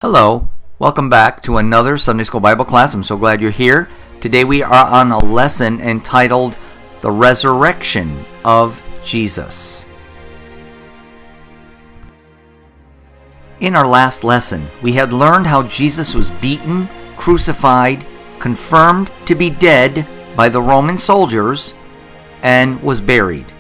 Hello, welcome back to another Sunday School Bible class. I'm so glad you're here. Today we are on a lesson entitled The Resurrection of Jesus. In our last lesson, we had learned how Jesus was beaten, crucified, confirmed to be dead by the Roman soldiers, and was buried.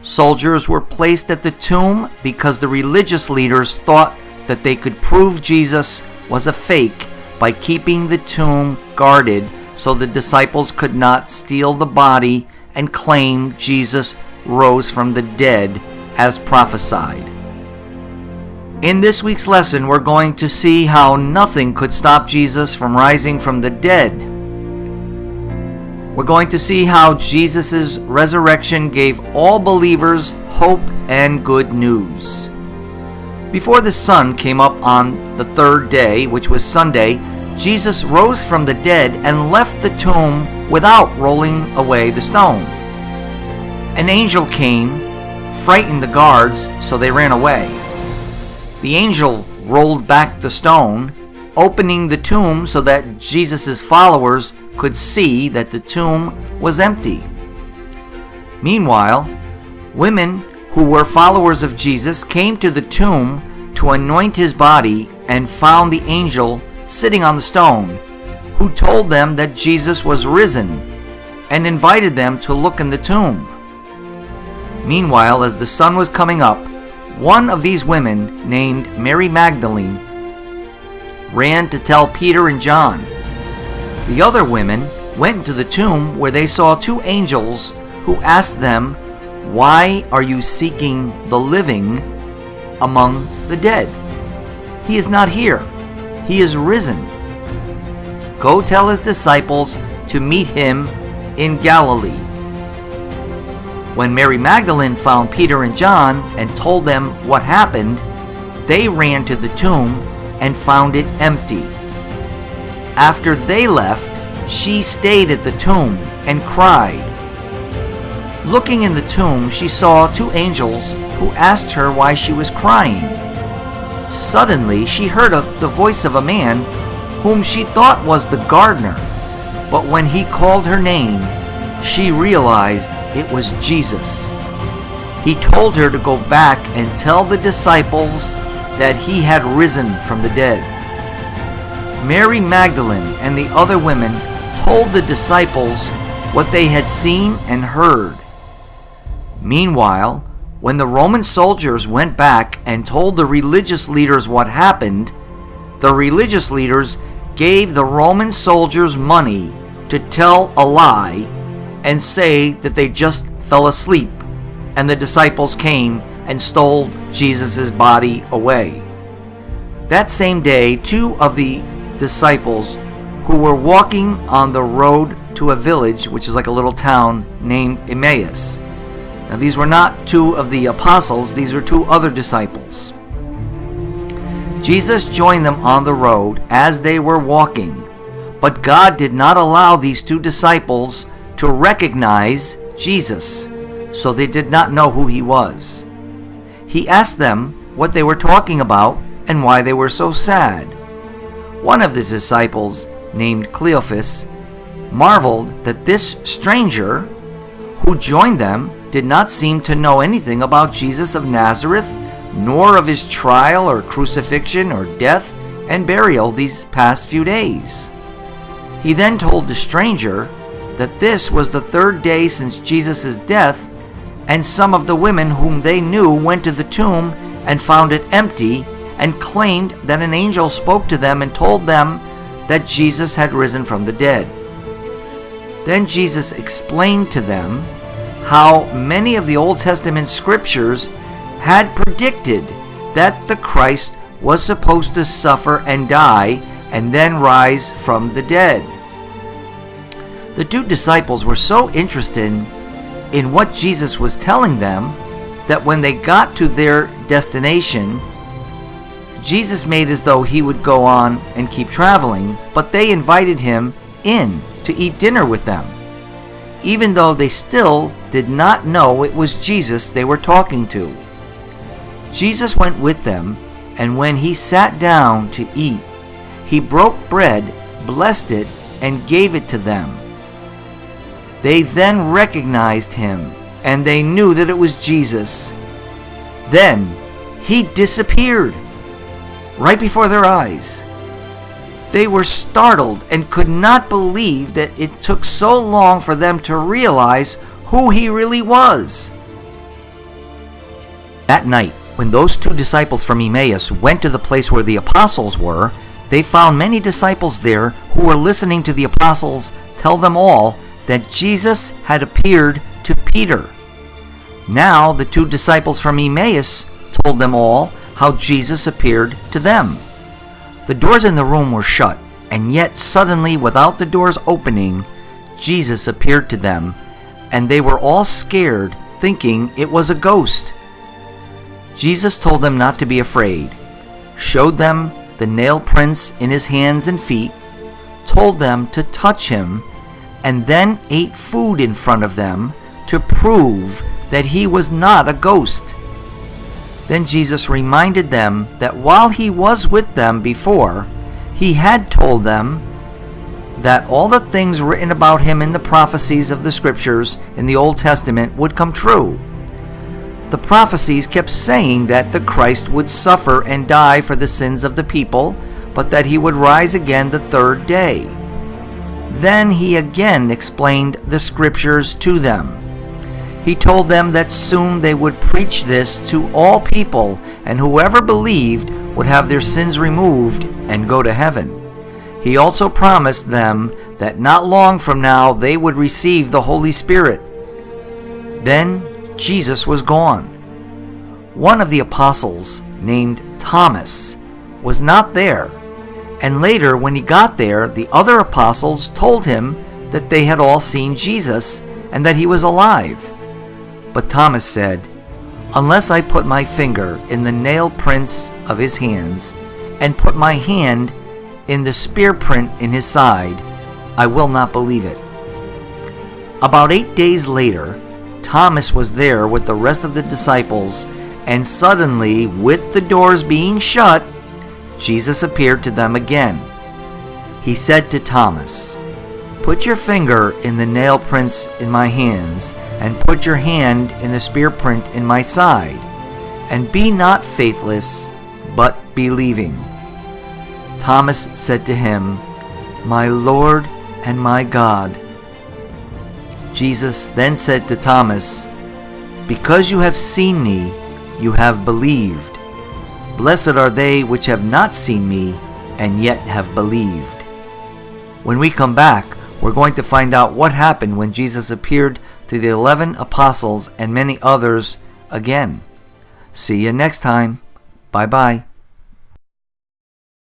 Soldiers were placed at the tomb because the religious leaders thought that they could prove Jesus was a fake by keeping the tomb guarded so the disciples could not steal the body and claim Jesus rose from the dead as prophesied. In this week's lesson, we're going to see how nothing could stop Jesus from rising from the dead. We're going to see how Jesus' resurrection gave all believers hope and good news. Before the sun came up on the third day, which was Sunday, Jesus rose from the dead and left the tomb without rolling away the stone. An angel came, frightened the guards, so they ran away. The angel rolled back the stone, opening the tomb so that Jesus' followers could see that the tomb was empty. Meanwhile, women who were followers of Jesus came to the tomb to anoint his body and found the angel sitting on the stone, who told them that Jesus was risen and invited them to look in the tomb. Meanwhile, as the sun was coming up, one of these women, named Mary Magdalene, ran to tell Peter and John. The other women went into the tomb where they saw two angels who asked them, "Why are you seeking the living among the dead? He is not here. He is risen. Go tell his disciples to meet him in Galilee." When Mary Magdalene found Peter and John and told them what happened, they ran to the tomb and found it empty. After they left, she stayed at the tomb and cried. Looking in the tomb, she saw two angels who asked her why she was crying. Suddenly, she heard the voice of a man whom she thought was the gardener, but when he called her name, she realized it was Jesus. He told her to go back and tell the disciples that he had risen from the dead. Mary Magdalene and the other women told the disciples what they had seen and heard. Meanwhile, when the Roman soldiers went back and told the religious leaders what happened, the religious leaders gave the Roman soldiers money to tell a lie and say that they just fell asleep and the disciples came and stole Jesus' body away. That same day, two of the disciples who were walking on the road to a village, which is like a little town named Emmaus. Now, these were not two of the apostles, these were two other disciples. Jesus joined them on the road as they were walking, but God did not allow these two disciples to recognize Jesus, so they did not know who he was. He asked them what they were talking about and why they were so sad. One of the disciples, named Cleophas, marveled that this stranger who joined them did not seem to know anything about Jesus of Nazareth, nor of his trial or crucifixion or death and burial these past few days. He then told the stranger that this was the third day since Jesus' death, and some of the women whom they knew went to the tomb and found it empty and claimed that an angel spoke to them and told them that Jesus had risen from the dead. Then Jesus explained to them how many of the Old Testament scriptures had predicted that the Christ was supposed to suffer and die and then rise from the dead. The two disciples were so interested in what Jesus was telling them that when they got to their destination, Jesus made as though he would go on and keep traveling, but they invited him in to eat dinner with them, even though they still did not know it was Jesus they were talking to. Jesus went with them And when he sat down to eat, he broke bread, blessed it, and gave it to them. They then recognized him, and they knew that it was Jesus. Then he disappeared right before their eyes. They were startled and could not believe that it took so long for them to realize who he really was. That night, when those 2 disciples from Emmaus went to the place where the apostles were, they found many disciples there who were listening to the apostles tell them all that Jesus had appeared to Peter. Now the 2 disciples from Emmaus told them all how Jesus appeared to them. The doors in the room were shut, and yet suddenly, without the doors opening, Jesus appeared to them, and they were all scared, thinking it was a ghost. Jesus told them not to be afraid, showed them the nail prints in his hands and feet, told them to touch him, and then ate food in front of them to prove that he was not a ghost. Then Jesus reminded them that while he was with them before, he had told them that all the things written about him in the prophecies of the scriptures in the Old Testament would come true. The prophecies kept saying that the Christ would suffer and die for the sins of the people, but that he would rise again the 3rd day. Then he again explained the scriptures to them. He told them that soon they would preach this to all people, and whoever believed would have their sins removed and go to heaven. He also promised them that not long from now they would receive the Holy Spirit. Then Jesus was gone. One of the apostles, named Thomas, was not there, and later when he got there, the other apostles told him that they had all seen Jesus and that he was alive. But Thomas said, "Unless I put my finger in the nail prints of his hands and put my hand in the spear print in his side, I will not believe it." About 8 days later, Thomas was there with the rest of the disciples, and suddenly, with the doors being shut, Jesus appeared to them again. He said to Thomas, "Put your finger in the nail prints in my hands, and put your hand in the spear print in my side, and be not faithless, but believing." Thomas said to him, "My Lord and my God." Jesus then said to Thomas, "Because you have seen me, you have believed. Blessed are they which have not seen me, and yet have believed." When we come back, we're going to find out what happened when Jesus appeared to the 11 apostles and many others again. See you next time. Bye-bye.